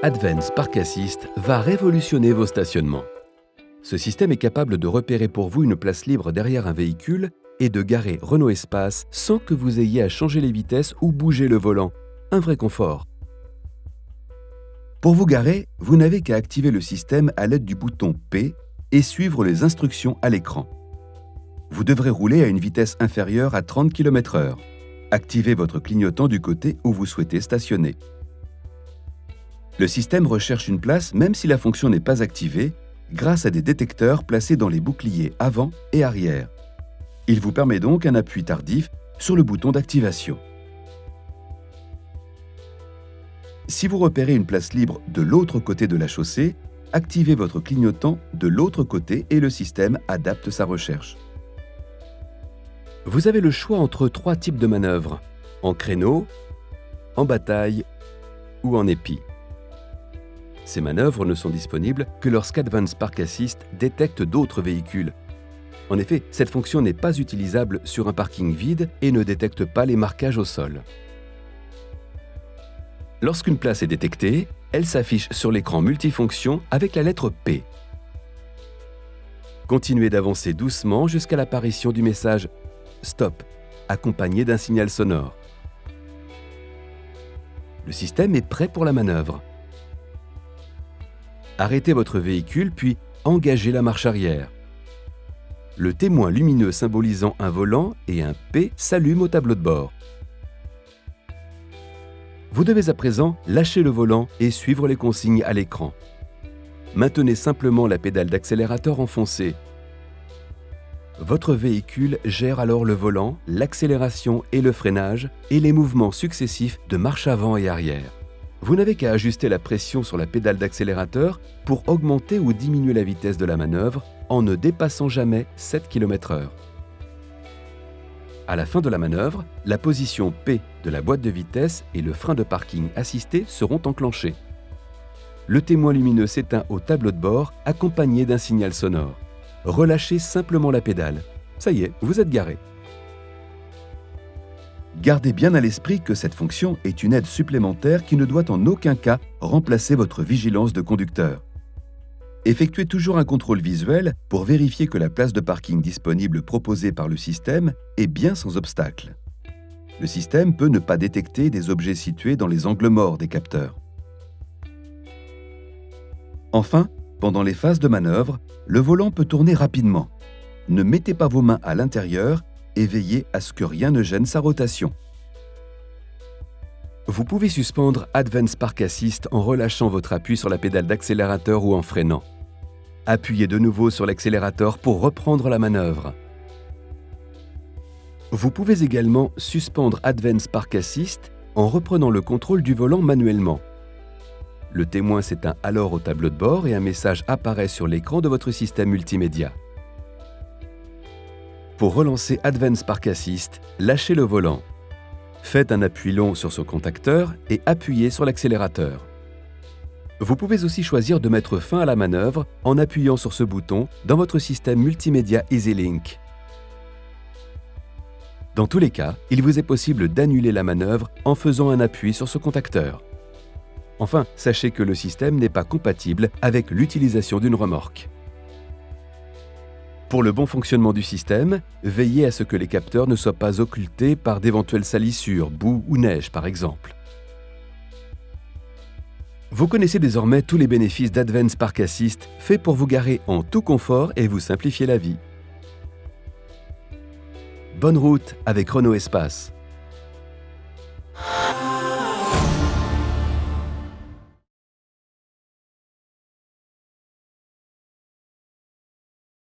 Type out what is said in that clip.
Advance Park Assist va révolutionner vos stationnements. Ce système est capable de repérer pour vous une place libre derrière un véhicule et de garer Renault Espace sans que vous ayez à changer les vitesses ou bouger le volant. Un vrai confort. Pour vous garer, vous n'avez qu'à activer le système à l'aide du bouton P et suivre les instructions à l'écran. Vous devrez rouler à une vitesse inférieure à 30 km/h. Activez votre clignotant du côté où vous souhaitez stationner. Le système recherche une place même si la fonction n'est pas activée, grâce à des détecteurs placés dans les boucliers avant et arrière. Il vous permet donc un appui tardif sur le bouton d'activation. Si vous repérez une place libre de l'autre côté de la chaussée, activez votre clignotant de l'autre côté et le système adapte sa recherche. Vous avez le choix entre 3 types de manœuvres, en créneau, en bataille ou en épi. Ces manœuvres ne sont disponibles que lorsqu'Advance Park Assist détecte d'autres véhicules. En effet, cette fonction n'est pas utilisable sur un parking vide et ne détecte pas les marquages au sol. Lorsqu'une place est détectée, elle s'affiche sur l'écran multifonction avec la lettre P. Continuez d'avancer doucement jusqu'à l'apparition du message « Stop », accompagné d'un signal sonore. Le système est prêt pour la manœuvre. Arrêtez votre véhicule puis engagez la marche arrière. Le témoin lumineux symbolisant un volant et un P s'allume au tableau de bord. Vous devez à présent lâcher le volant et suivre les consignes à l'écran. Maintenez simplement la pédale d'accélérateur enfoncée. Votre véhicule gère alors le volant, l'accélération et le freinage et les mouvements successifs de marche avant et arrière. Vous n'avez qu'à ajuster la pression sur la pédale d'accélérateur pour augmenter ou diminuer la vitesse de la manœuvre en ne dépassant jamais 7 km/h. À la fin de la manœuvre, la position P de la boîte de vitesse et le frein de parking assisté seront enclenchés. Le témoin lumineux s'éteint au tableau de bord accompagné d'un signal sonore. Relâchez simplement la pédale. Ça y est, vous êtes garé. Gardez bien à l'esprit que cette fonction est une aide supplémentaire qui ne doit en aucun cas remplacer votre vigilance de conducteur. Effectuez toujours un contrôle visuel pour vérifier que la place de parking disponible proposée par le système est bien sans obstacle. Le système peut ne pas détecter des objets situés dans les angles morts des capteurs. Enfin, pendant les phases de manœuvre, le volant peut tourner rapidement. Ne mettez pas vos mains à l'intérieur et veillez à ce que rien ne gêne sa rotation. Vous pouvez suspendre Advance Park Assist en relâchant votre appui sur la pédale d'accélérateur ou en freinant. Appuyez de nouveau sur l'accélérateur pour reprendre la manœuvre. Vous pouvez également suspendre Advance Park Assist en reprenant le contrôle du volant manuellement. Le témoin s'éteint alors au tableau de bord et un message apparaît sur l'écran de votre système multimédia. Pour relancer Advance Park Assist, lâchez le volant. Faites un appui long sur ce contacteur et appuyez sur l'accélérateur. Vous pouvez aussi choisir de mettre fin à la manœuvre en appuyant sur ce bouton dans votre système multimédia EasyLink. Dans tous les cas, il vous est possible d'annuler la manœuvre en faisant un appui sur ce contacteur. Enfin, sachez que le système n'est pas compatible avec l'utilisation d'une remorque. Pour le bon fonctionnement du système, veillez à ce que les capteurs ne soient pas occultés par d'éventuelles salissures, boue ou neige par exemple. Vous connaissez désormais tous les bénéfices d'Advance Park Assist, fait pour vous garer en tout confort et vous simplifier la vie. Bonne route avec Renault Espace.